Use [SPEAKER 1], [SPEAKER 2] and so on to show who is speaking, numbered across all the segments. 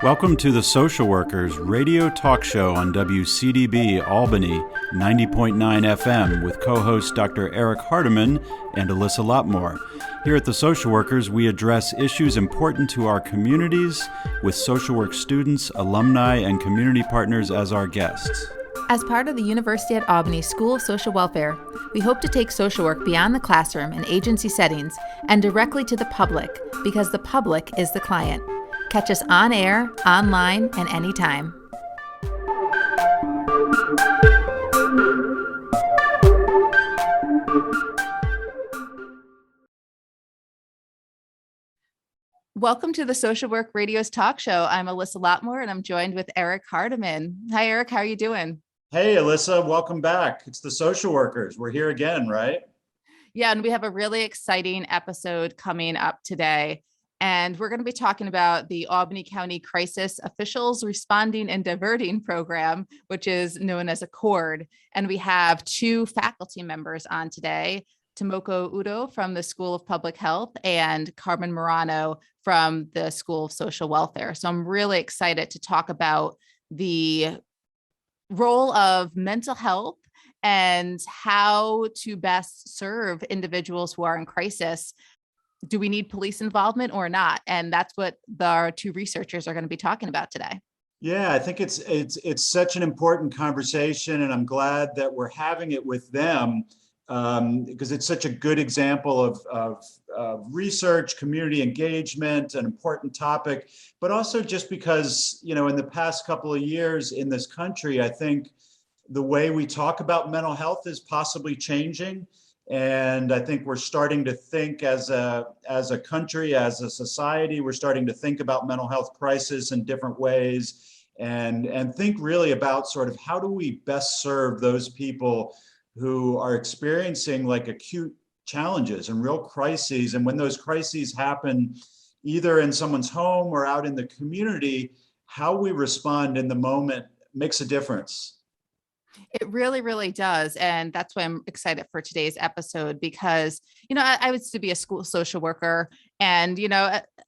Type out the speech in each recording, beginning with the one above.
[SPEAKER 1] Welcome to the Social Workers radio talk show on WCDB Albany 90.9 FM with co-hosts Dr. Eric Hardiman and Alyssa Lotmore. Here at the Social Workers, we address issues important to our communities with social work students, alumni, and community partners as our guests.
[SPEAKER 2] As part of the University at Albany School of Social Welfare, we hope to take social work beyond the classroom and agency settings and directly to the public, because the public is the client. Catch us on air, online, and anytime. Welcome to the Social Work Radio's talk show. I'm Alyssa Lotmore, and I'm joined with Eric Hardiman. Hi, Eric. How are you doing?
[SPEAKER 1] Hey, Alyssa. Welcome back. It's the Social Workers. We're here again, right?
[SPEAKER 2] Yeah, and we have a really exciting episode coming up today. And we're going to be talking about the Albany County Crisis Officials Responding and Diverting program, which is known as ACCORD. And we have two faculty members on today, Tomoko Udo from the School of Public Health and Carmen Morano from the School of Social Welfare. So I'm really excited to talk about the role of mental health and how to best serve individuals who are in crisis. Do we need police involvement or not? And that's what our two researchers are going to be talking about today.
[SPEAKER 1] Yeah, I think it's such an important conversation, and I'm glad that we're having it with them because it's such a good example of research, community engagement, an important topic, but also just because, in the past couple of years in this country, I think the way we talk about mental health is possibly changing. And I think we're starting to think as a country, as a society, we're starting to think about mental health crisis in different ways and think really about sort of how do we best serve those people who are experiencing like acute challenges and real crises. And when those crises happen, either in someone's home or out in the community, how we respond in the moment makes a difference.
[SPEAKER 2] It really, really does. And that's why I'm excited for today's episode because, I used to be a school social worker and,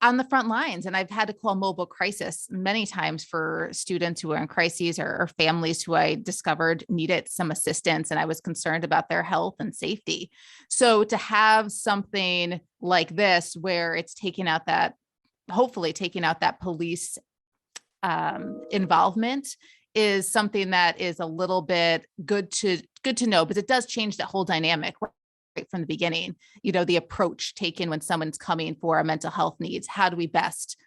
[SPEAKER 2] on the front lines, and I've had to call mobile crisis many times for students who are in crises or families who I discovered needed some assistance. And I was concerned about their health and safety. So to have something like this, where it's hopefully taking out that police involvement, is something that is a little bit good to know, but it does change that whole dynamic right from the beginning. The approach taken when someone's coming for a mental health needs. How do we best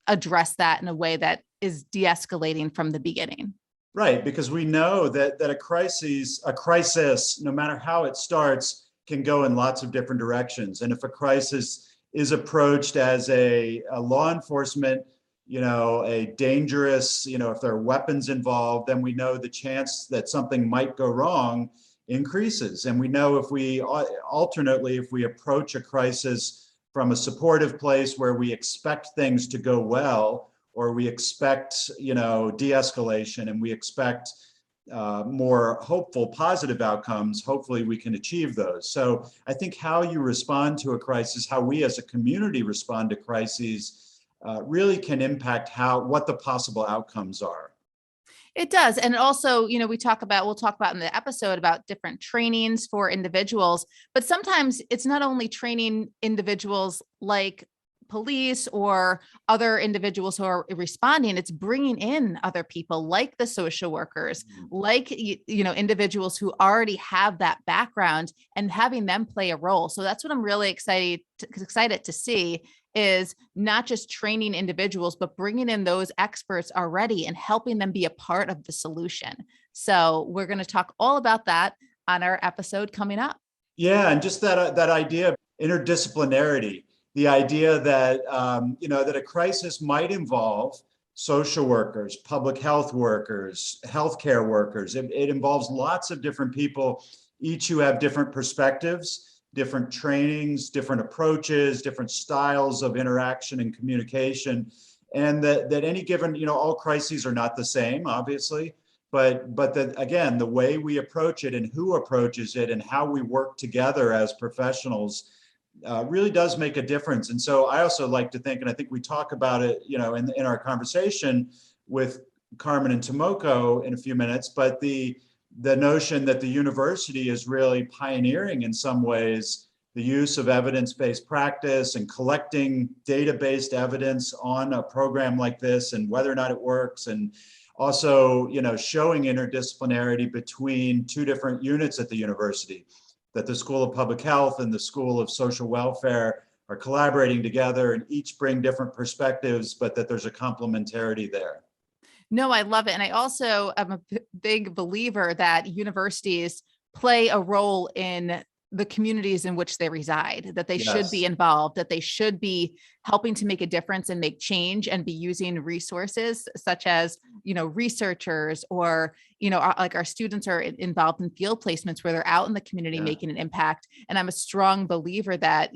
[SPEAKER 2] address that in a way that is de-escalating from the beginning?
[SPEAKER 1] Right, because we know that a crisis, no matter how it starts, can go in lots of different directions. And if a crisis is approached as a law enforcement, a dangerous, if there are weapons involved, then we know the chance that something might go wrong increases. And we know if we approach a crisis from a supportive place where we expect things to go well, or we expect, de-escalation, and we expect more hopeful, positive outcomes, hopefully we can achieve those. So I think how you respond to a crisis, how we as a community respond to crises, really can impact what the possible outcomes are.
[SPEAKER 2] It does. And also, we'll talk about in the episode about different trainings for individuals, but sometimes it's not only training individuals like police or other individuals who are responding, it's bringing in other people like the social workers, like, individuals who already have that background and having them play a role. So that's what I'm really excited to see, is not just training individuals, but bringing in those experts already and helping them be a part of the solution. So we're going to talk all about that on our episode coming up.
[SPEAKER 1] Yeah. And just that idea of interdisciplinarity, the idea that, that a crisis might involve social workers, public health workers, healthcare workers. It involves lots of different people, each who have different perspectives, different trainings, different approaches, different styles of interaction and communication. And that any given, all crises are not the same, obviously, but that, again, the way we approach it and who approaches it and how we work together as professionals really does make a difference. And so I also like to think, and I think we talk about it, in our conversation with Carmen and Tomoko in a few minutes, but the notion that the university is really pioneering in some ways the use of evidence-based practice and collecting data-based evidence on a program like this and whether or not it works, and also, showing interdisciplinarity between two different units at the university, that the School of Public Health and the School of Social Welfare are collaborating together and each bring different perspectives, but that there's a complementarity there.
[SPEAKER 2] No, I love it. And I also am a big believer that universities play a role in the communities in which they reside, that they should be involved, that they should be helping to make a difference and make change and be using resources such as, researchers or, like our students are involved in field placements where they're out in the community making an impact. And I'm a strong believer that,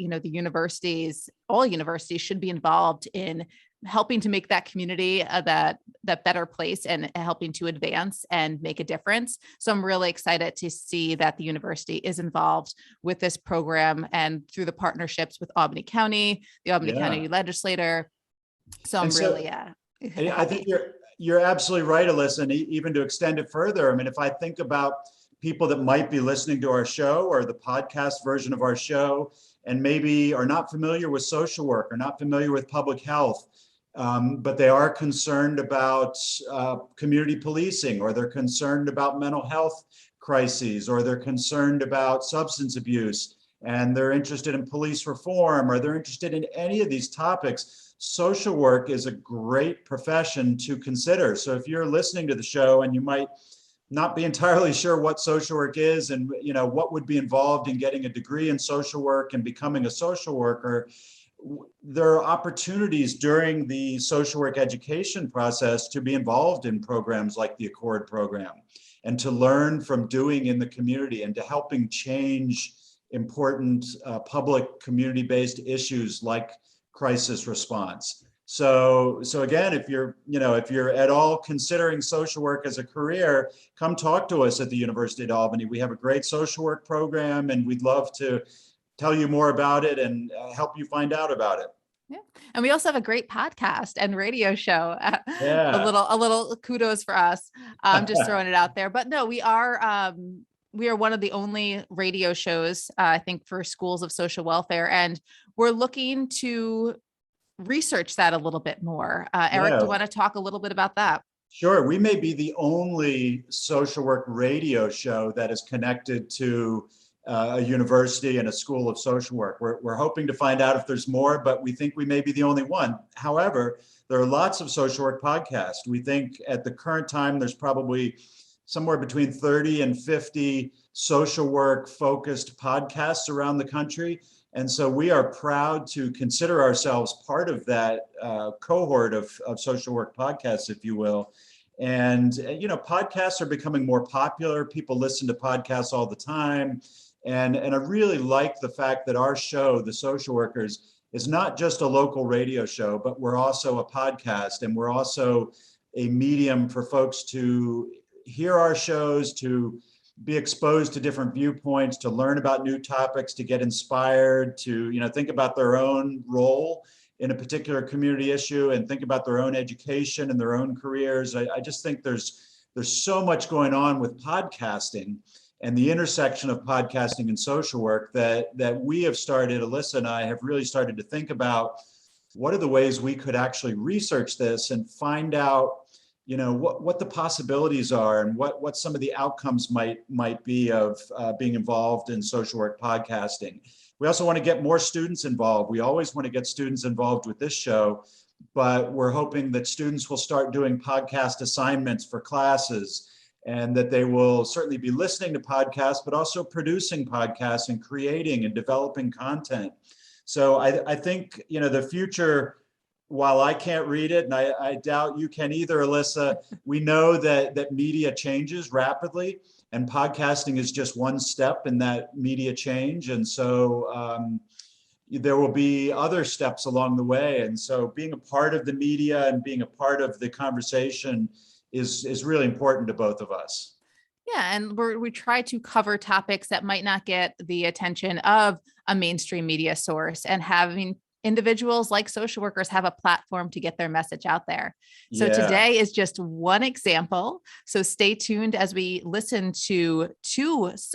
[SPEAKER 2] all universities should be involved in helping to make that community that better place and helping to advance and make a difference. So I'm really excited to see that the university is involved with this program and through the partnerships with Albany County, the Albany County legislator. So I'm really
[SPEAKER 1] I think you're absolutely right, Alyssa. And even to extend it further, I mean, if I think about people that might be listening to our show or the podcast version of our show, and maybe are not familiar with social work or not familiar with public health, but they are concerned about community policing, or they're concerned about mental health crises, or they're concerned about substance abuse, and they're interested in police reform, or they're interested in any of these topics. Social work is a great profession to consider. So if you're listening to the show and you might not be entirely sure what social work is and what would be involved in getting a degree in social work and becoming a social worker, there are opportunities during the social work education process to be involved in programs like the Accord program and to learn from doing in the community and to helping change important public community-based issues like crisis response. So again, if you're at all considering social work as a career, come talk to us at the University of Albany. We have a great social work program and we'd love to tell you more about it and help you find out about it.
[SPEAKER 2] Yeah. And we also have a great podcast and radio show.
[SPEAKER 1] Yeah.
[SPEAKER 2] A little kudos for us. Just throwing it out there. But no, we are one of the only radio shows, I think, for schools of social welfare. And we're looking to research that a little bit more. Eric, do you want to talk a little bit about that?
[SPEAKER 1] Sure. We may be the only social work radio show that is connected to a university and a school of social work. We're hoping to find out if there's more, but we think we may be the only one. However, there are lots of social work podcasts. We think at the current time, there's probably somewhere between 30 and 50 social work focused podcasts around the country. And so we are proud to consider ourselves part of that cohort of social work podcasts, if you will. And, podcasts are becoming more popular. People listen to podcasts all the time. And I really like the fact that our show, The Social Workers, is not just a local radio show, but we're also a podcast, and we're also a medium for folks to hear our shows, to be exposed to different viewpoints, to learn about new topics, to get inspired, to think about their own role in a particular community issue and think about their own education and their own careers. I just think there's so much going on with podcasting and the intersection of podcasting and social work that we have started, Alyssa and I have really started to think about what are the ways we could actually research this and find out, what the possibilities are and what some of the outcomes might be of being involved in social work podcasting. We also want to get more students involved. We always want to get students involved with this show, but we're hoping that students will start doing podcast assignments for classes, and that they will certainly be listening to podcasts, but also producing podcasts and creating and developing content. So I think, the future, while I can't read it, and I doubt you can either, Alyssa, we know that media changes rapidly, and podcasting is just one step in that media change. And so there will be other steps along the way. And so being a part of the media and being a part of the conversation is really important to both of us.
[SPEAKER 2] Yeah, and we try to cover topics that might not get the attention of a mainstream media source and having individuals like social workers have a platform to get their message out there. So
[SPEAKER 1] Yeah.
[SPEAKER 2] today is just one example. So stay tuned as we listen to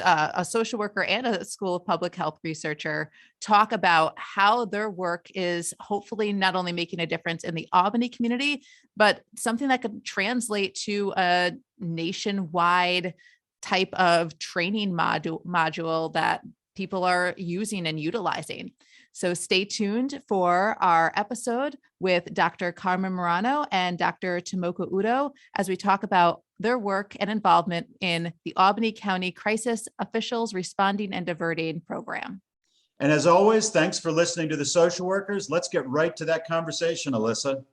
[SPEAKER 2] a social worker and a School of Public Health researcher talk about how their work is hopefully not only making a difference in the Albany community, but something that could translate to a nationwide type of training module that people are using and utilizing. So stay tuned for our episode with Dr. Carmen Morano and Dr. Tomoko Udo as we talk about their work and involvement in the Albany County Crisis Officials Responding and Diverting program.
[SPEAKER 1] And as always, thanks for listening to the social workers. Let's get right to that conversation, Alyssa.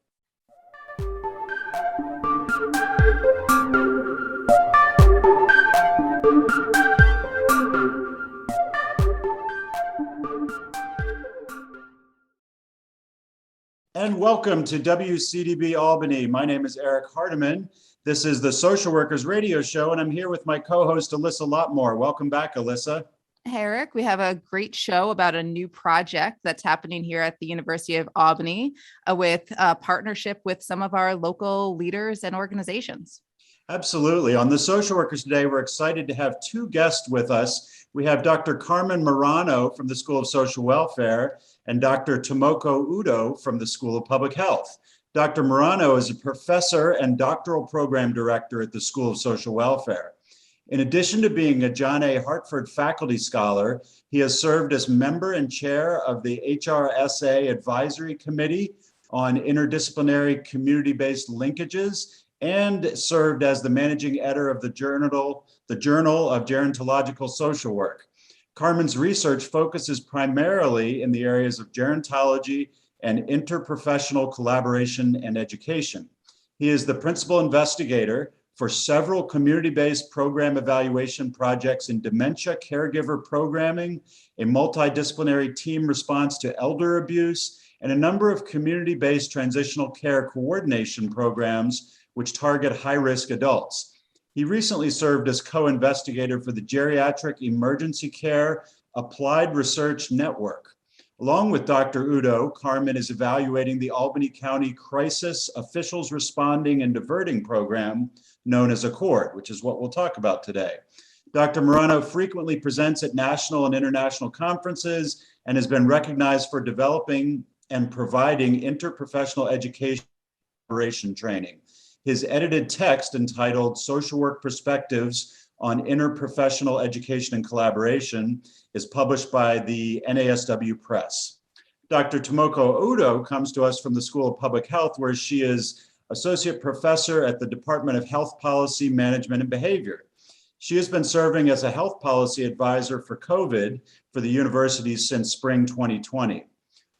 [SPEAKER 1] And welcome to WCDB Albany. My name is Eric Hardiman. This is the Social Workers Radio Show, and I'm here with my co-host, Alyssa Lotmore. Welcome back, Alyssa.
[SPEAKER 2] Hey, Eric, we have a great show about a new project that's happening here at the University of Albany with a partnership with some of our local leaders and organizations.
[SPEAKER 1] Absolutely. On the Social Workers today, we're excited to have two guests with us. We have Dr. Carmen Morano from the School of Social Welfare and Dr. Tomoko Udo from the School of Public Health. Dr. Morano is a professor and doctoral program director at the School of Social Welfare. In addition to being a John A. Hartford Faculty Scholar, he has served as member and chair of the HRSA Advisory Committee on Interdisciplinary Community-Based Linkages and served as the managing editor of the Journal of Gerontological Social Work. Carmen's research focuses primarily in the areas of gerontology and interprofessional collaboration and education. He is the principal investigator for several community-based program evaluation projects in dementia caregiver programming, a multidisciplinary team response to elder abuse, and a number of community-based transitional care coordination programs which target high-risk adults. He recently served as co-investigator for the Geriatric Emergency Care Applied Research Network. Along with Dr. Udo, Carmen is evaluating the Albany County Crisis Officials Responding and Diverting program, known as ACCORD, which is what we'll talk about today. Dr. Morano frequently presents at national and international conferences and has been recognized for developing and providing interprofessional education training. His edited text entitled Social Work Perspectives on Interprofessional Education and Collaboration is published by the NASW Press. Dr. Tomoko Udo comes to us from the School of Public Health, where she is associate professor at the Department of Health Policy, Management, and Behavior. She has been serving as a health policy advisor for COVID for the university since spring 2020.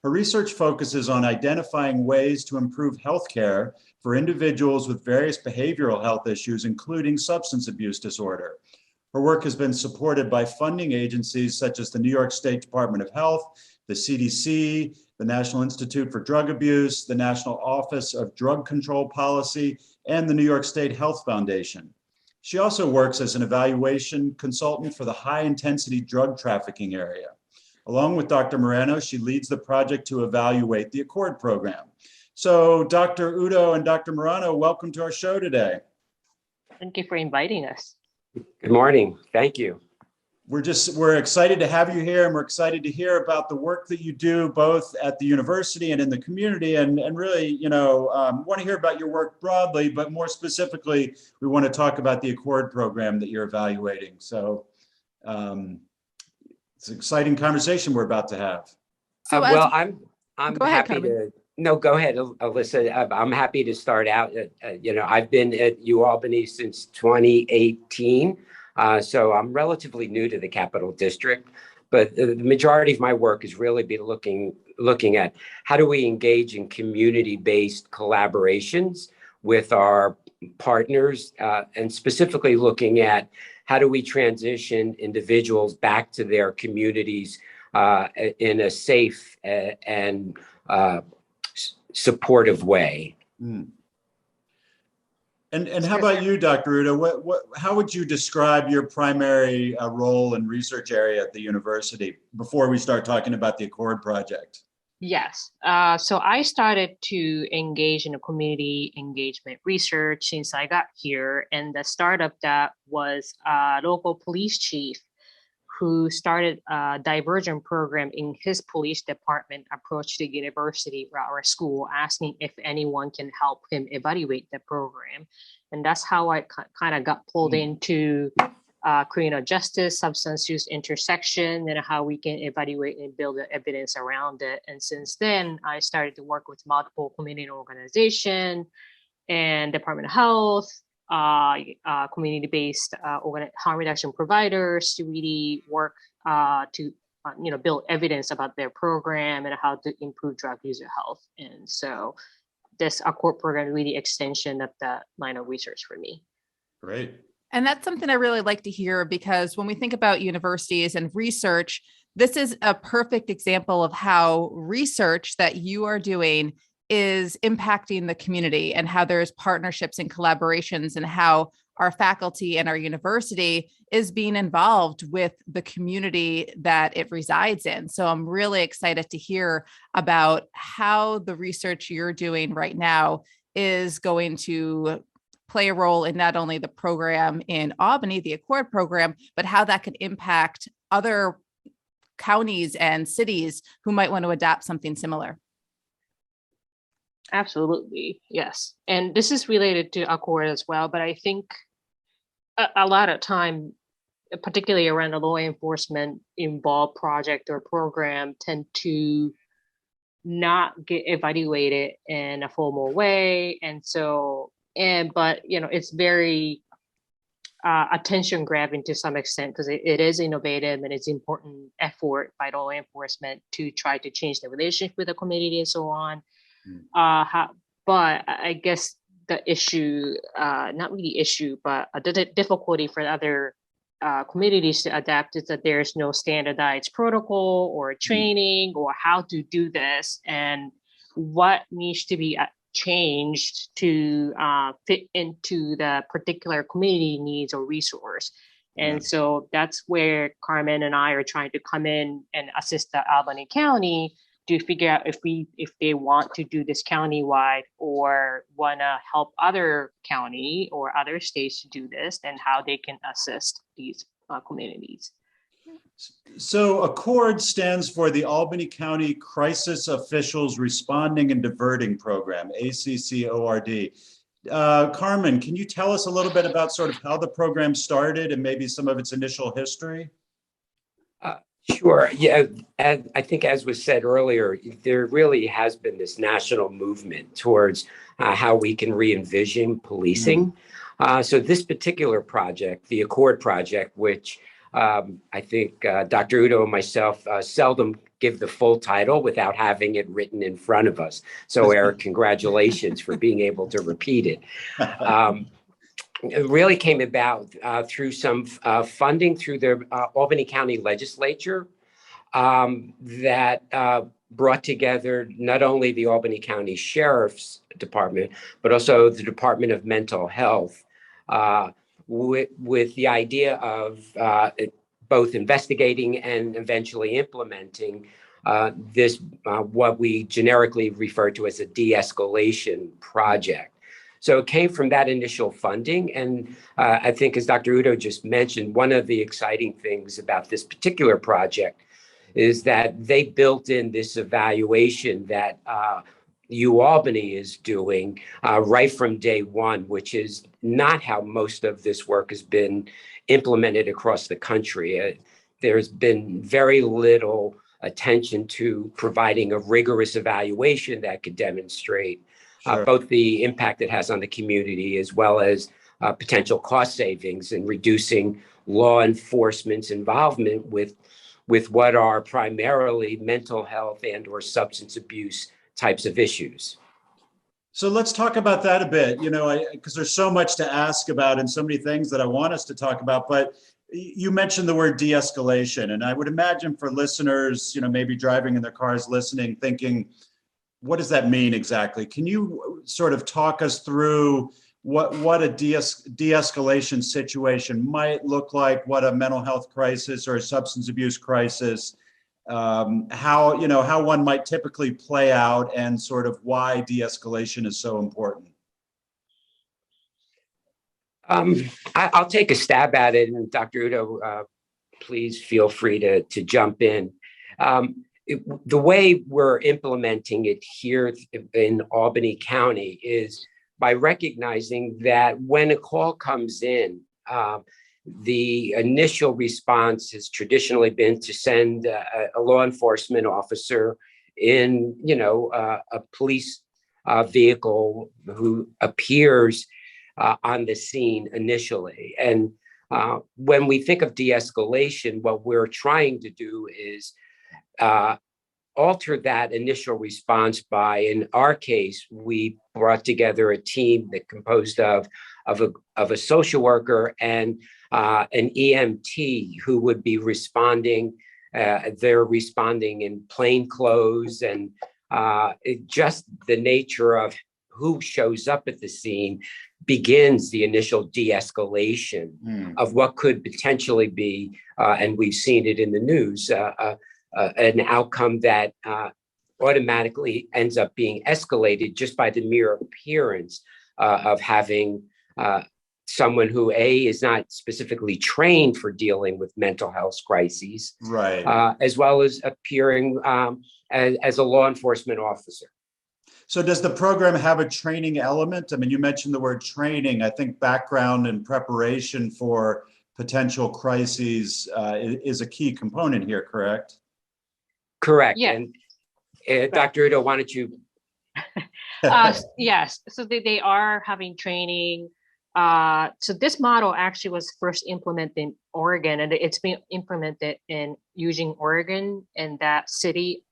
[SPEAKER 1] Her research focuses on identifying ways to improve healthcare for individuals with various behavioral health issues, including substance abuse disorder. Her work has been supported by funding agencies such as the New York State Department of Health, the CDC, the National Institute for Drug Abuse, the National Office of Drug Control Policy, and the New York State Health Foundation. She also works as an evaluation consultant for the high-intensity drug trafficking area. Along with Dr. Morano, she leads the project to evaluate the ACCORD program. So Dr. Udo and Dr. Morano, welcome to our show today.
[SPEAKER 3] Thank you for inviting us.
[SPEAKER 4] Good morning. Thank you.
[SPEAKER 1] We're excited to have you here, and we're excited to hear about the work that you do both at the university and in the community, and really, want to hear about your work broadly, but more specifically, we want to talk about the ACCORD program that you're evaluating. So it's an exciting conversation we're about to have.
[SPEAKER 2] So
[SPEAKER 4] well, I'm
[SPEAKER 2] go ahead,
[SPEAKER 4] happy
[SPEAKER 2] Carmen.
[SPEAKER 4] to. No, go ahead, Alyssa. I'm happy to start out. I've been at UAlbany since 2018, so I'm relatively new to the Capital District. But the majority of my work is really be looking at how do we engage in community-based collaborations with our partners, and specifically looking at how do we transition individuals back to their communities in a safe and supportive way.
[SPEAKER 1] And how about you, Dr. Udo? How would you describe your primary role and research area at the university before we start talking about the Accord project?
[SPEAKER 3] Yes. So I started to engage in a community engagement research since I got here. And the start of that was a local police chief who started a diversion program in his police department, approached the university or our school, asking if anyone can help him evaluate the program. And that's how I kind of got pulled into criminal justice, substance use intersection, and how we can evaluate and build the evidence around it. And since then, I started to work with multiple community organizations and Department of Health, community-based harm reduction providers to really work to build evidence about their program and how to improve drug user health. And so this Accord program is really extension of that line of research for me.
[SPEAKER 1] Great.
[SPEAKER 2] And that's something I really like to hear, because when we think about universities and research, this is a perfect example of how research that you are doing is impacting the community, and how there's partnerships and collaborations, and how our faculty and our university is being involved with the community that it resides in. So I'm really excited to hear about how the research you're doing right now is going to play a role in not only the program in Albany, the Accord program, but how that could impact other counties and cities who might want to adopt something similar.
[SPEAKER 3] Absolutely, yes. And this is related to Accord as well, but I think a lot of time, particularly around the law enforcement involved project or program, tend to not get evaluated in a formal way. And so, but it's very attention grabbing to some extent, because it is innovative and it's important effort by law enforcement to try to change the relationship with the community and so on. But I guess the issue, not really issue, but the difficulty for other communities to adapt is that there's no standardized protocol or training or how to do this, and what needs to be changed to fit into the particular community needs or resource. And so that's where Carmen and I are trying to come in and assist the Albany County to figure out if they want to do this countywide or want to help other county or other states to do this, and how they can assist these communities.
[SPEAKER 1] So Accord stands for the Albany County Crisis Officials Responding and Diverting Program, ACCORD. Carmen, can you tell us a little bit about sort of how the program started and maybe some of its initial history?
[SPEAKER 4] Sure. Yeah. And I think, as was said earlier, there really has been this national movement towards how we can re-envision policing. So this particular project, the Accord project, which I think Dr. Udo and myself seldom give the full title without having it written in front of us. So Eric, congratulations for being able to repeat it. It really came about through some funding through the Albany County Legislature that brought together not only the Albany County Sheriff's Department, but also the Department of Mental Health, with the idea of both investigating and eventually implementing this, what we generically refer to as a de-escalation project. So it came from that initial funding. And I think, as Dr. Udo just mentioned, one of the exciting things about this particular project is that they built in this evaluation that UAlbany is doing right from day one, which is not how most of this work has been implemented across the country. There's been very little attention to providing a rigorous evaluation that could demonstrate both the impact it has on the community, as well as potential cost savings and reducing law enforcement's involvement with what are primarily mental health and or substance abuse types of issues.
[SPEAKER 1] So let's talk about that a bit, because there's so much to ask about and so many things that I want us to talk about. But you mentioned the word de-escalation, and I would imagine for listeners, maybe driving in their cars listening, thinking, what does that mean exactly? Can you sort of talk us through what a de-escalation situation might look like, what a mental health crisis or a substance abuse crisis, how one might typically play out, and sort of why de-escalation is so important.
[SPEAKER 4] I'll take a stab at it, and Dr. Udo, please feel free to jump in. The way we're implementing it here in Albany County is by recognizing that when a call comes in, the initial response has traditionally been to send a law enforcement officer in, a police vehicle who appears on the scene initially. And when we think of de-escalation, what we're trying to do is alter that initial response by, in our case, we brought together a team that composed of a social worker and an EMT who would be responding. They're responding in plain clothes, and just the nature of who shows up at the scene begins the initial de-escalation of what could potentially be, and we've seen it in the news, an outcome that automatically ends up being escalated just by the mere appearance of having someone who is not specifically trained for dealing with mental health crises,
[SPEAKER 1] right?
[SPEAKER 4] As well as appearing as a law enforcement officer.
[SPEAKER 1] So does the program have a training element? I mean, you mentioned the word training. I think background and preparation for potential crises is a key component here, correct?
[SPEAKER 3] Correct. Yeah.
[SPEAKER 4] And Dr. Udo, why don't you?
[SPEAKER 3] Yes. So they are having training. So this model actually was first implemented in Oregon, and it's been implemented in Eugene, Oregon, and that city,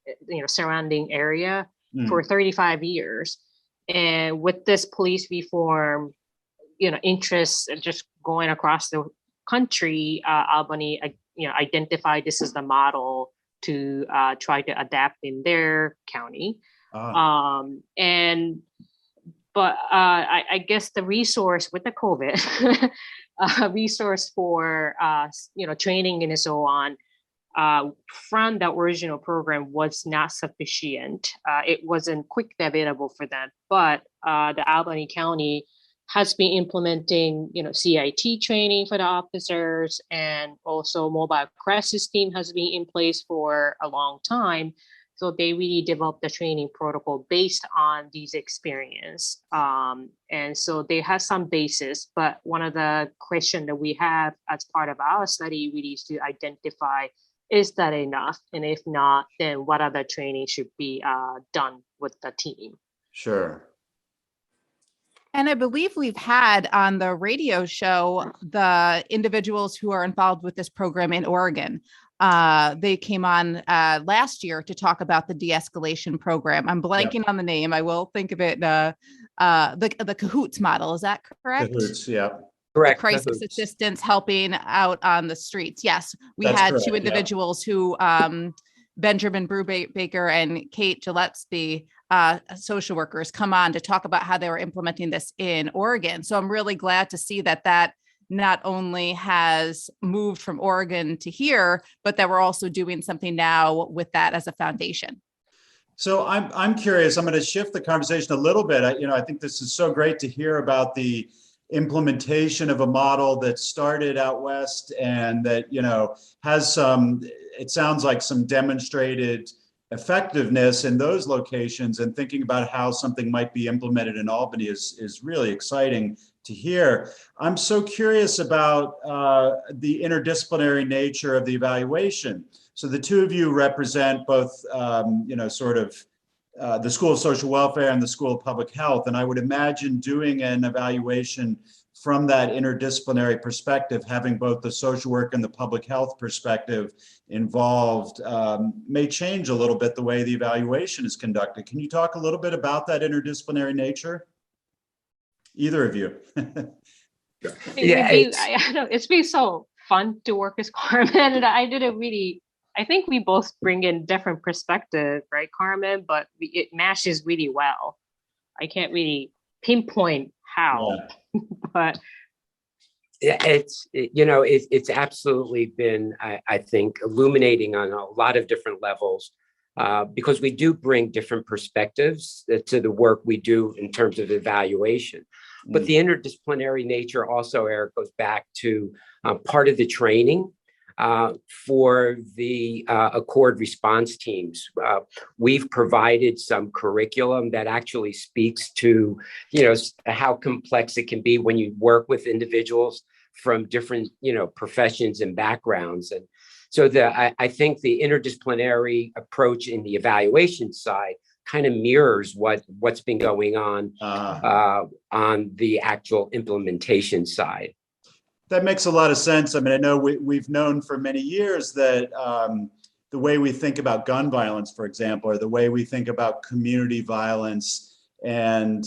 [SPEAKER 3] surrounding area for 35 years. And with this police reform, interests just going across the country, Albany, identified this as the model to try to adapt in their county. But I guess the resource with the COVID, resource for training and so on, from the original program was not sufficient. It wasn't quickly available for them. But the Albany County has been implementing, CIT training for the officers, and also mobile crisis team has been in place for a long time. So they really developed the training protocol based on these experience. And so they have some basis, but one of the questions that we have as part of our study really is to identify, is that enough? And if not, then what other training should be done with the team?
[SPEAKER 1] Sure.
[SPEAKER 2] And I believe we've had on the radio show the individuals who are involved with this program in Oregon. They came on last year to talk about the de-escalation program. I'm blanking on the name. I will think of it. The Cahoots model. Is that correct?
[SPEAKER 1] Cahoots, yeah.
[SPEAKER 2] Correct. The crisis assistance helping out on the streets. Yes, we had two individuals who, Benjamin Brubaker and Kate Gillespie, social workers, come on to talk about how they were implementing this in Oregon. So I'm really glad to see that not only has moved from Oregon to here, but that we're also doing something now with that as a foundation.
[SPEAKER 1] So I'm curious. I'm going to shift the conversation a little bit. I think this is so great to hear about the implementation of a model that started out west and that has some, it sounds like, some demonstrated effectiveness in those locations, and thinking about how something might be implemented in Albany is really exciting to hear. I'm so curious about the interdisciplinary nature of the evaluation. So the two of you represent both the School of Social Welfare and the School of Public Health. And I would imagine doing an evaluation from that interdisciplinary perspective, having both the social work and the public health perspective involved, may change a little bit the way the evaluation is conducted. Can you talk a little bit about that interdisciplinary nature? Either of you.
[SPEAKER 3] It's been so fun to work with Carmen, and I think we both bring in different perspective, right, Carmen? But it matches really well. I can't really pinpoint how, but
[SPEAKER 4] it's absolutely been, I think, illuminating on a lot of different levels, because we do bring different perspectives to the work we do in terms of evaluation. But the interdisciplinary nature also, Eric, goes back to part of the training for the Accord response teams. We've provided some curriculum that actually speaks to, how complex it can be when you work with individuals from different, professions and backgrounds. And so I think the interdisciplinary approach in the evaluation side kind of mirrors what's been going on the actual implementation side.
[SPEAKER 1] That makes a lot of sense. I mean, I know we've known for many years that the way we think about gun violence, for example, or the way we think about community violence and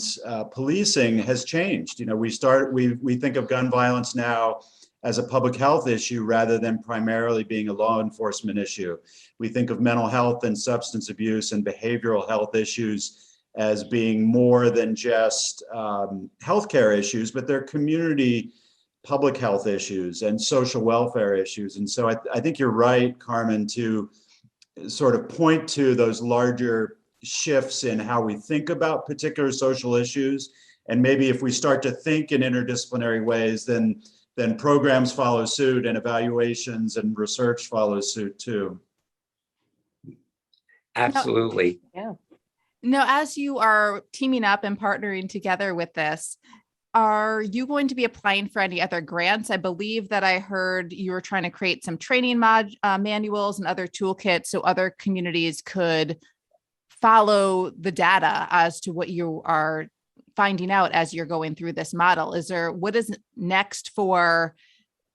[SPEAKER 1] policing has changed. We think of gun violence now as a public health issue rather than primarily being a law enforcement issue. We think of mental health and substance abuse and behavioral health issues as being more than just healthcare issues, but they're community public health issues and social welfare issues. And so I think you're right, Carmen, to sort of point to those larger shifts in how we think about particular social issues. And maybe if we start to think in interdisciplinary ways, then programs follow suit and evaluations and research follows suit too.
[SPEAKER 4] Absolutely.
[SPEAKER 3] Yeah.
[SPEAKER 2] Now, as you are teaming up and partnering together with this, are you going to be applying for any other grants? I believe that I heard you were trying to create some training manuals and other toolkits so other communities could follow the data as to what you are finding out as you're going through this model. What is next for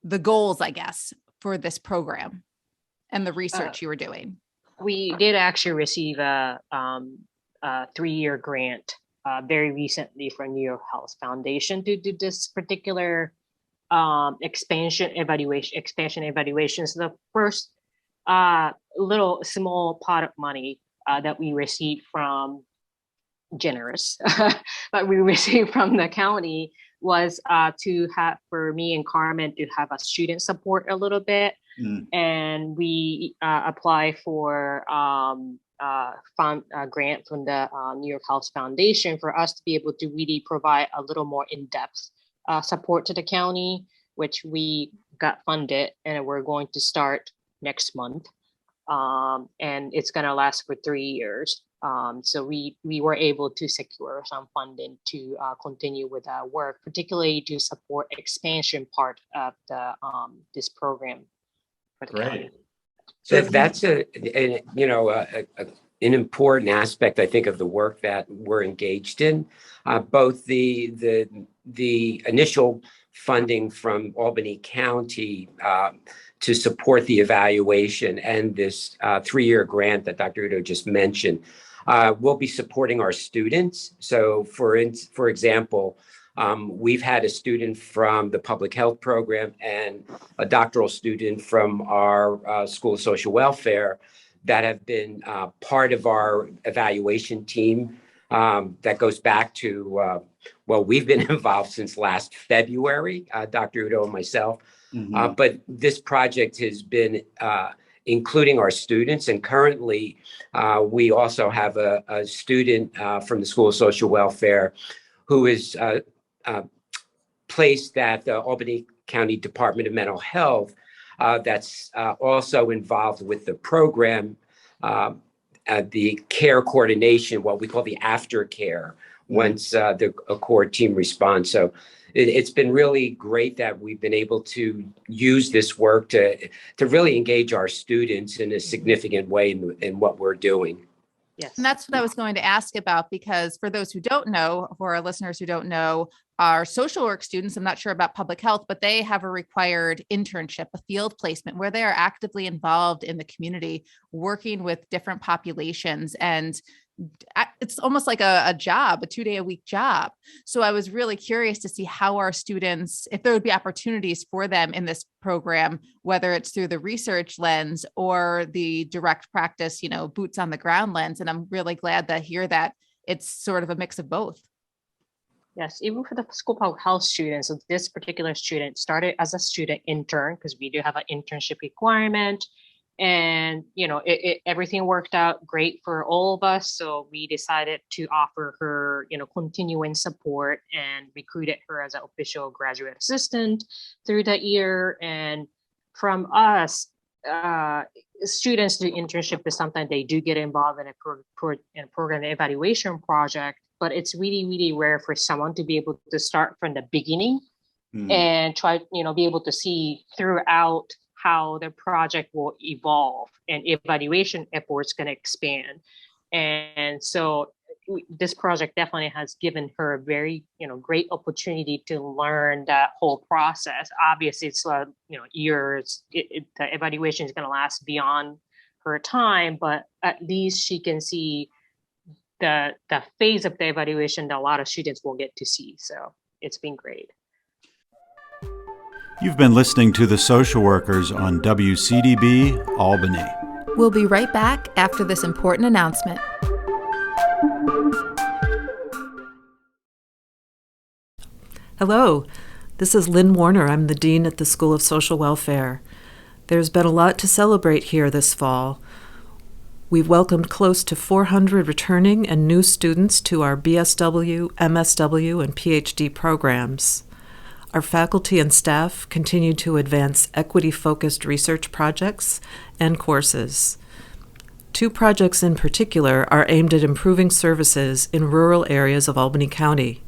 [SPEAKER 2] the goals, I guess, for this program and the research you were doing?
[SPEAKER 3] We did actually receive a 3-year grant very recently from New York Health Foundation to do this particular expansion evaluations. The first little small pot of money that we received from but we received from the county was for me and Carmen to have a student support a little bit. And we apply for a grant from the New York Health Foundation for us to be able to really provide a little more in-depth support to the county, which we got funded, and we're going to start next month. And it's going to last for 3 years. So we were able to secure some funding to continue with our work, particularly to support expansion part of the this program for the county.
[SPEAKER 4] So that's an important aspect, I think, of the work that we're engaged in. Both the initial funding from Albany County to support the evaluation and this 3-year grant that Dr. Udo just mentioned. We'll be supporting our students. So for example, we've had a student from the public health program and a doctoral student from our School of Social Welfare that have been part of our evaluation team that goes back to, we've been involved since last February, Dr. Udo and myself. But this project has been including our students. And currently, we also have a student from the School of Social Welfare who is placed at the Albany County Department of Mental Health that's also involved with the program, the care coordination, what we call the aftercare, once the Accord team responds. So it's been really great that we've been able to use this work to really engage our students in a significant way in what we're doing.
[SPEAKER 3] Yes.
[SPEAKER 2] And that's what I was going to ask about, because for those who don't know, for our listeners who don't know, our social work students, I'm not sure about public health, but they have a required internship, a field placement where they are actively involved in the community, working with different populations. And it's almost like a job, a 2-day-a-week job. So I was really curious to see how our students, if there would be opportunities for them in this program, whether it's through the research lens or the direct practice, boots on the ground lens. And I'm really glad to hear that it's sort of a mix of both.
[SPEAKER 3] Yes, even for the school public health students. So this particular student started as a student intern because we do have an internship requirement. And, everything worked out great for all of us. So we decided to offer her, continuing support and recruited her as an official graduate assistant through that year. And from us, students do internship is something they do get involved in a program evaluation project, but it's really, really rare for someone to be able to start from the beginning and try, be able to see throughout how the project will evolve and evaluation efforts going to expand. And so this project definitely has given her a very, great opportunity to learn that whole process. Obviously, it's years. The evaluation is going to last beyond her time, but at least she can see the phase of the evaluation that a lot of students won't get to see. So it's been great.
[SPEAKER 1] You've been listening to The Social Workers on WCDB Albany.
[SPEAKER 2] We'll be right back after this important announcement.
[SPEAKER 5] Hello, this is Lynn Warner. I'm the Dean at the School of Social Welfare. There's been a lot to celebrate here this fall. We've welcomed close to 400 returning and new students to our BSW, MSW, and PhD programs. Our faculty and staff continue to advance equity-focused research projects and courses. 2 projects in particular are aimed at improving services in rural areas of Albany County.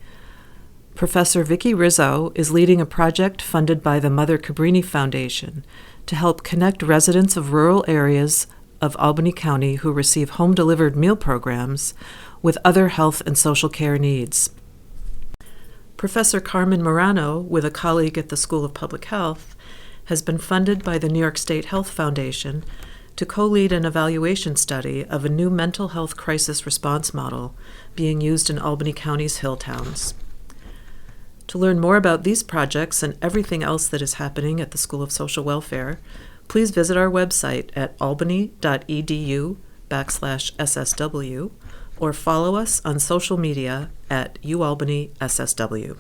[SPEAKER 5] Professor Vicki Rizzo is leading a project funded by the Mother Cabrini Foundation to help connect residents of rural areas of Albany County who receive home-delivered meal programs with other health and social care needs. Professor Carmen Morano, with a colleague at the School of Public Health, has been funded by the New York State Health Foundation to co-lead an evaluation study of a new mental health crisis response model being used in Albany County's hill towns. To learn more about these projects and everything else that is happening at the School of Social Welfare, please visit our website at albany.edu/SSW or follow us on social media at UAlbany SSW.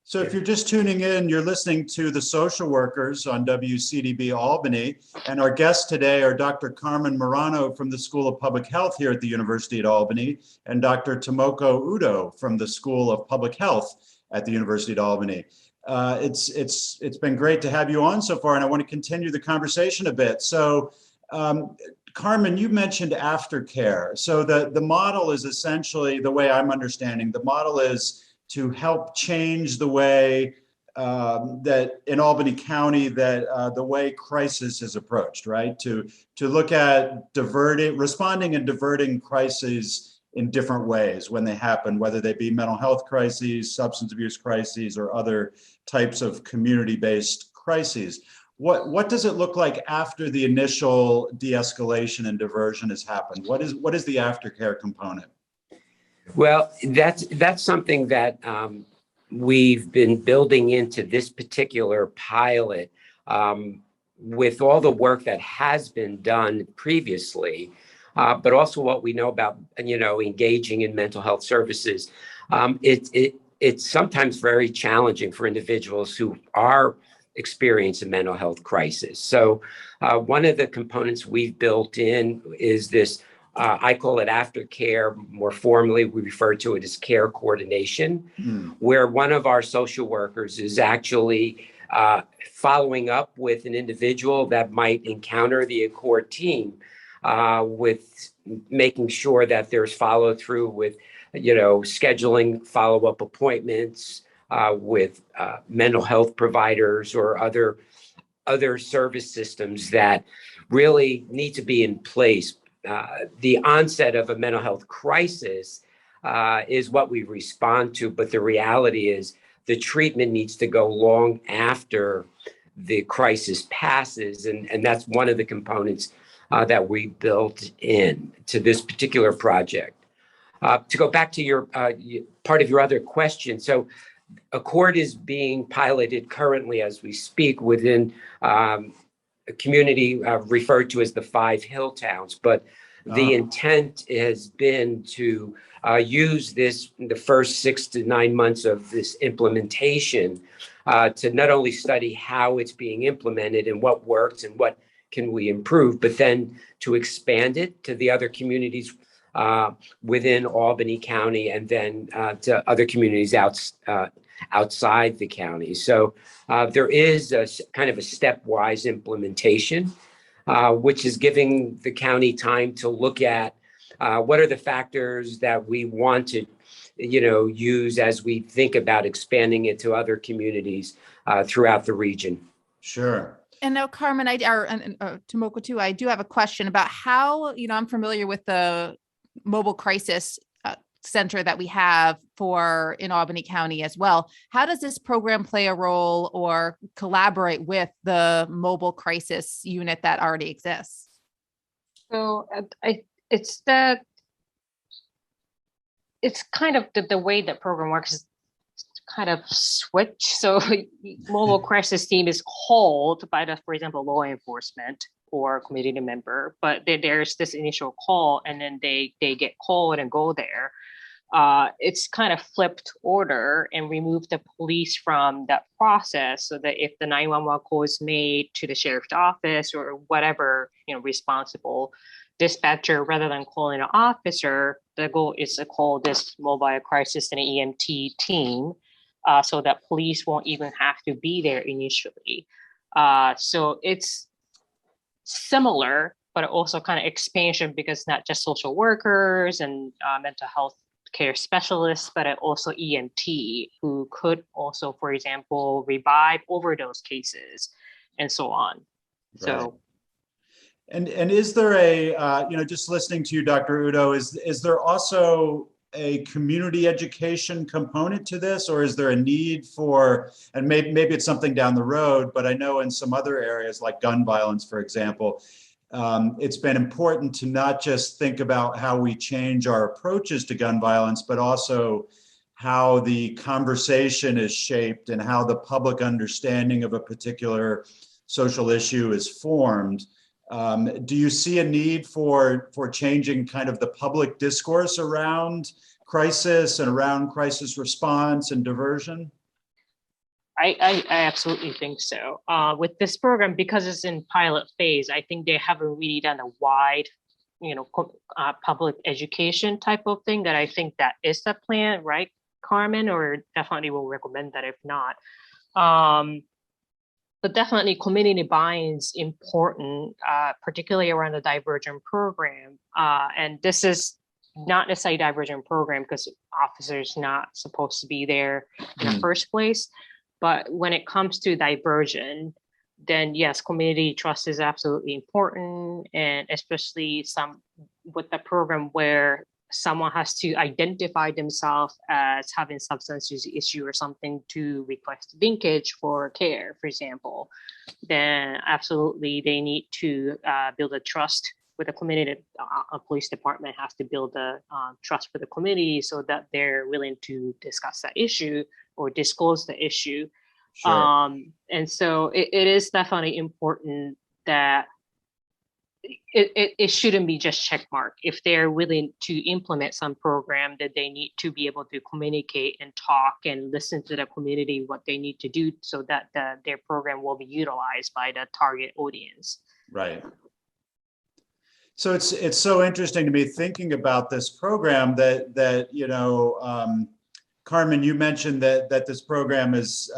[SPEAKER 1] So if you're just tuning in, you're listening to The Social Workers on WCDB Albany. And our guests today are Dr. Carmen Morano from the School of Public Health here at the University at Albany and Dr. Tomoko Udo from the School of Public Health at the University at Albany. It's been great to have you on so far, and I want to continue the conversation a bit. So Carmen, you mentioned aftercare. So the model is essentially, the way I'm understanding, the model is to help change the way that in Albany County, that the way crisis is approached, right? To look at responding and diverting crises in different ways when they happen, whether they be mental health crises, substance abuse crises, or other types of community-based crises. What does it look like after the initial de-escalation and diversion has happened? What is the aftercare component?
[SPEAKER 4] Well, that's something that we've been building into this particular pilot with all the work that has been done previously, but also what we know about, engaging in mental health services. It's sometimes very challenging for individuals who are experiencing a mental health crisis. So one of the components we've built in is this. I call it aftercare. More formally, we refer to it as care coordination, where one of our social workers is actually following up with an individual that might encounter the ACORD team with making sure that there's follow through with, scheduling follow-up appointments with mental health providers or other service systems that really need to be in place. The onset of a mental health crisis is what we respond to, but the reality is the treatment needs to go long after the crisis passes, and that's one of the components that we built in to this particular project. To go back to your part of your other question, so Accord is being piloted currently as we speak within a community referred to as the 5 Hill Towns. But the intent has been to use the first 6 to 9 months of this implementation to not only study how it's being implemented and what works and what can we improve, but then to expand it to the other communities within Albany County and then to other communities outside the county. So there is a kind of a stepwise implementation, which is giving the county time to look at what are the factors that we want to, use as we think about expanding it to other communities throughout the region.
[SPEAKER 1] Sure.
[SPEAKER 2] And now, Carmen, Tomoko too, I do have a question about how, I'm familiar with the mobile crisis center that we have in Albany County as well. How does this program play a role or collaborate with the mobile crisis unit that already exists?
[SPEAKER 3] So it's kind of the way the program works is kind of switch. So mobile crisis team is called by for example, law enforcement or community member, but there's this initial call and then they get called and go there. It's kind of flipped order and remove the police from that process so that if the 911 call is made to the sheriff's office or whatever, responsible dispatcher, rather than calling an officer, the goal is to call this mobile crisis and EMT team so that police won't even have to be there initially. So it's similar, but also kind of expansion because not just social workers and mental health care specialists, but also EMT who could also, for example, revive overdose cases and so on. Right. So.
[SPEAKER 1] And is there just listening to you, Dr. Udo, is there also a community education component to this, or is there a need for, and maybe it's something down the road, but I know in some other areas like gun violence, for example, it's been important to not just think about how we change our approaches to gun violence, but also how the conversation is shaped and how the public understanding of a particular social issue is formed. Do you see a need for changing kind of the public discourse around crisis and around crisis response and diversion?
[SPEAKER 3] I absolutely think so. With this program, because it's in pilot phase, I think they haven't really done a wide, public education type of thing that I think that is the plan, right, Carmen? Or definitely will recommend that if not. But definitely community buy-in is important, particularly around the Diversion program. And this is not necessarily Diversion program because officers not supposed to be there in the first place. But when it comes to Diversion, then yes, community trust is absolutely important. And especially with the program where someone has to identify themselves as having substance use issue or something to request linkage for care, for example, then absolutely they need to build a trust with the community. A police department has to build a trust with the community so that they're willing to discuss that issue or disclose the issue. Sure. And so it is definitely important that it shouldn't be just check mark. If they're willing to implement some program, that they need to be able to communicate and talk and listen to the community what they need to do so that their program will be utilized by the target audience. Right.
[SPEAKER 1] So it's so interesting to me thinking about this program that Carmen, you mentioned that this program is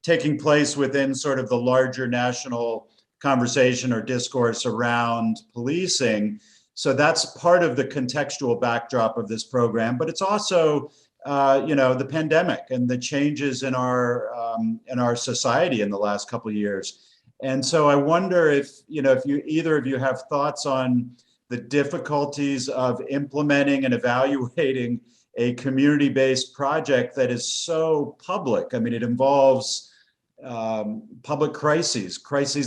[SPEAKER 1] taking place within sort of the larger national conversation or discourse around policing. So that's part of the contextual backdrop of this program, but it's also, the pandemic and the changes in our society in the last couple of years. And so I wonder if either of you have thoughts on the difficulties of implementing and evaluating a community-based project that is so public. I mean, it involves public crises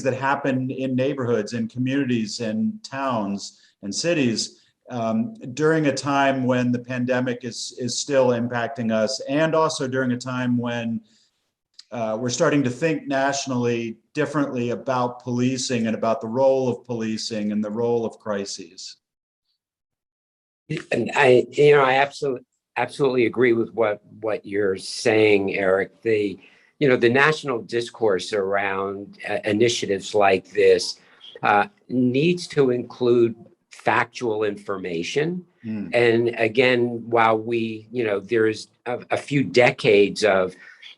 [SPEAKER 1] that happen in neighborhoods and communities and towns and cities. during a time when the pandemic is still impacting us, and also during a time when we're starting to think nationally differently about policing and about the role of policing and the role of crises.
[SPEAKER 4] And I absolutely agree with what you're saying, Eric. The national discourse around initiatives like this needs to include factual information. And again, while there's a few decades of,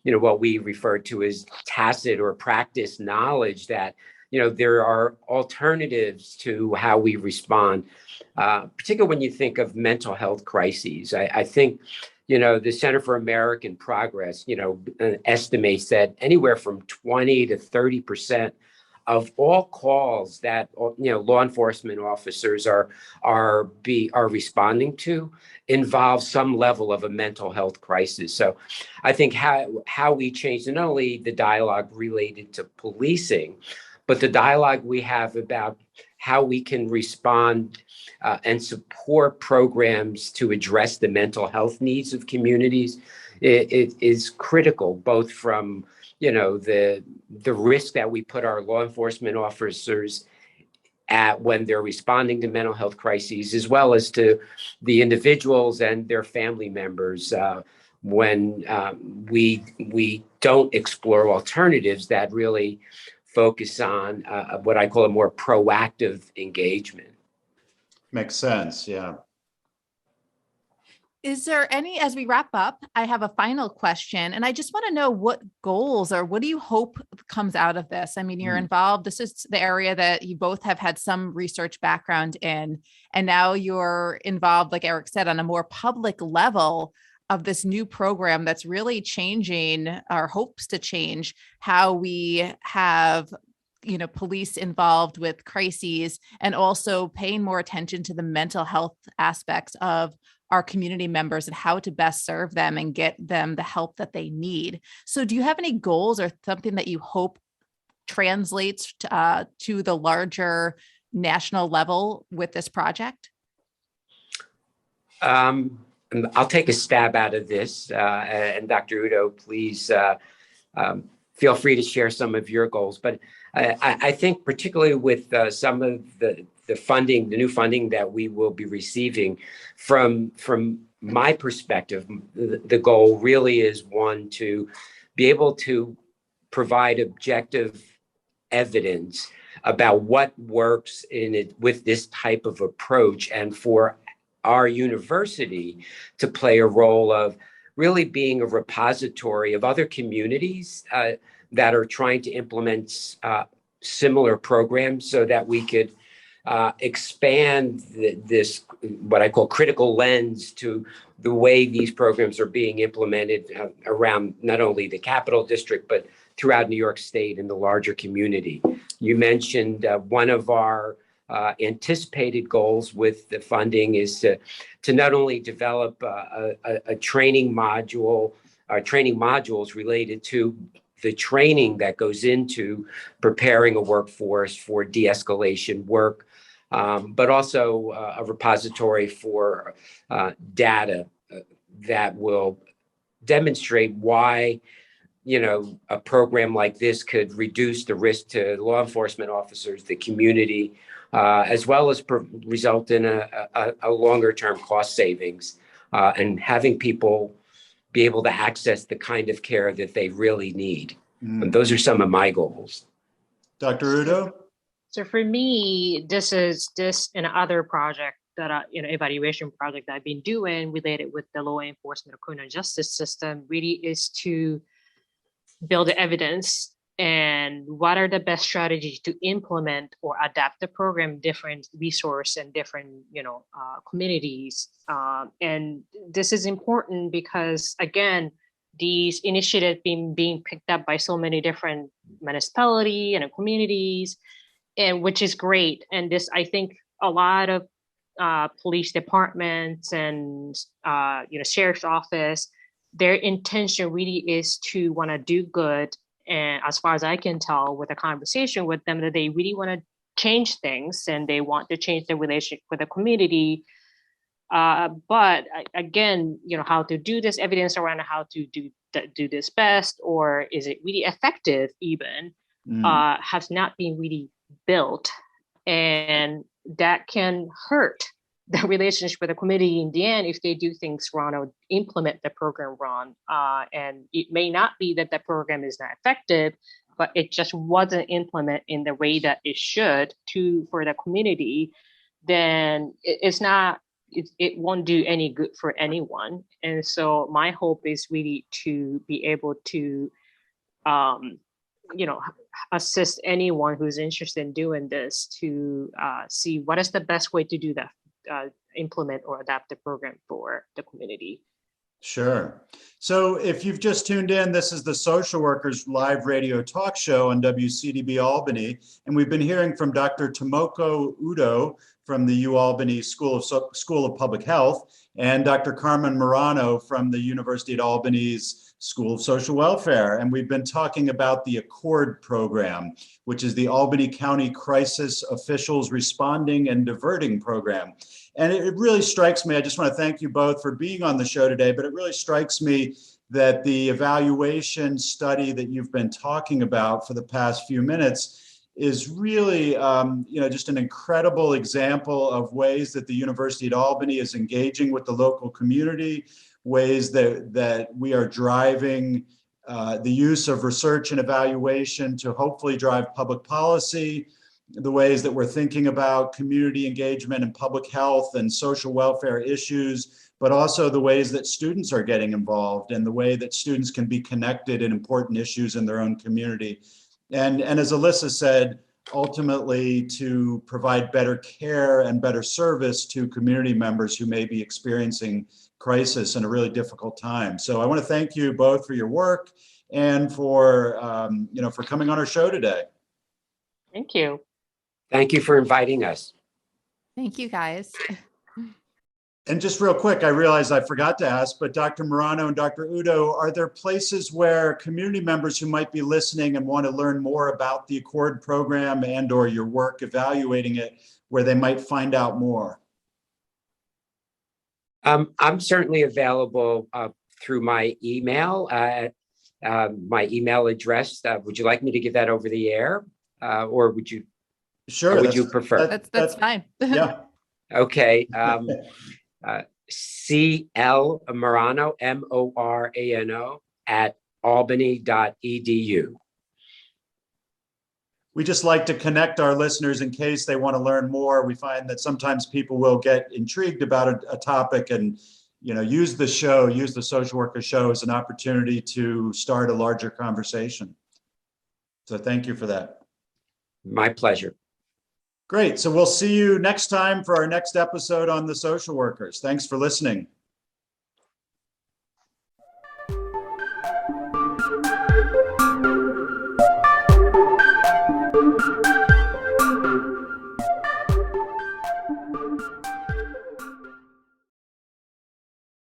[SPEAKER 4] what we refer to as tacit or practice knowledge that, there are alternatives to how we respond, particularly when you think of mental health crises. I think, the Center for American Progress, estimates that anywhere from 20 to 30% of all calls that law enforcement officers are responding to involve some level of a mental health crisis. So I think how we change not only the dialogue related to policing, but the dialogue we have about how we can respond and support programs to address the mental health needs of communities it is critical, both from the risk that we put our law enforcement officers at when they're responding to mental health crises, as well as to the individuals and their family members when we don't explore alternatives that really focus on what I call a more proactive engagement.
[SPEAKER 1] Makes sense, yeah.
[SPEAKER 2] Is there any, as we wrap up, I have a final question, and I just want to know what goals or what do you hope comes out of this? I mean, you're involved. This is the area that you both have had some research background in, and now you're involved, like Eric said, on a more public level of this new program that's really changing, or hopes to change, how we have police involved with crises, and also paying more attention to the mental health aspects of our community members and how to best serve them and get them the help that they need. So do you have any goals or something that you hope translates to the larger national level with this project?
[SPEAKER 4] I'll take a stab out of this. And Dr. Udo, please feel free to share some of your goals. But I think particularly with some of the funding, the new funding that we will be receiving, from my perspective, the goal really is one to be able to provide objective evidence about what works in it with this type of approach, and for our university to play a role of really being a repository of other communities that are trying to implement similar programs, so that we could expand this, what I call critical lens, to the way these programs are being implemented around not only the Capital District, but throughout New York State and the larger community. You mentioned one of our anticipated goals with the funding is to not only develop a training module, training modules related to the training that goes into preparing a workforce for de-escalation work, but also a repository for data that will demonstrate why a program like this could reduce the risk to law enforcement officers, the community, as well as result in a longer term cost savings, and having people be able to access the kind of care that they really need. And those are some of my goals.
[SPEAKER 1] Dr. Udo?
[SPEAKER 3] So for me, this and other project that evaluation project that I've been doing related with the law enforcement or criminal justice system really is to build the evidence and what are the best strategies to implement or adapt the program, different resource and different communities. And this is important because, again, these initiatives being picked up by so many different municipalities and communities, and which is great. And this, I think, a lot of police departments and sheriff's office, their intention really is to want to do good. And as far as I can tell with a conversation with them, that they really want to change things and they want to change their relationship with the community But again, how to do this, evidence around how to do this best, or is it really effective even, has not been really built. And that can hurt the relationship with the committee in the end if they do things wrong or implement the program wrong. And it may not be that the program is not effective, but it just wasn't implemented in the way that it should for the community. Then it won't do any good for anyone. And so my hope is really to be able to, assist anyone who's interested in doing this to see what is the best way to do that, implement or adapt the program for the community.
[SPEAKER 1] Sure. So if you've just tuned in, this is the Social Workers live radio talk show on WCDB Albany. And we've been hearing from Dr. Tomoko Udo from the UAlbany School of Public Health and Dr. Carmen Morano from the University at Albany's School of Social Welfare. And we've been talking about the ACCORD program, which is the Albany County Crisis Officials Responding and Diverting program. And it really strikes me, I just want to thank you both for being on the show today, but it really strikes me that the evaluation study that you've been talking about for the past few minutes is really, just an incredible example of ways that the University at Albany is engaging with the local community, ways that we are driving the use of research and evaluation to hopefully drive public policy, the ways that we're thinking about community engagement and public health and social welfare issues, but also the ways that students are getting involved and the way that students can be connected in important issues in their own community. And as Alyssa said, ultimately to provide better care and better service to community members who may be experiencing crisis in a really difficult time. So I want to thank you both for your work and for coming on our show today.
[SPEAKER 3] Thank you.
[SPEAKER 4] Thank you for inviting us.
[SPEAKER 2] Thank you, guys.
[SPEAKER 1] And just real quick, I realized I forgot to ask, but Dr. Morano and Dr. Udo, are there places where community members who might be listening and want to learn more about the ACCORD program and or your work evaluating it, where they might find out more?
[SPEAKER 4] I'm certainly available through my email, my email address. Would you like me to give that over the air, or would you?
[SPEAKER 1] Sure.
[SPEAKER 4] Would you prefer?
[SPEAKER 2] That's fine.
[SPEAKER 1] Yeah.
[SPEAKER 4] Okay. CL Morano, MORANO at albany.edu.
[SPEAKER 1] We just like to connect our listeners in case they want to learn more. We find that sometimes people will get intrigued about a topic and use the social worker show as an opportunity to start a larger conversation. So thank you for that.
[SPEAKER 4] My pleasure.
[SPEAKER 1] Great. So we'll see you next time for our next episode on the social workers. Thanks for listening.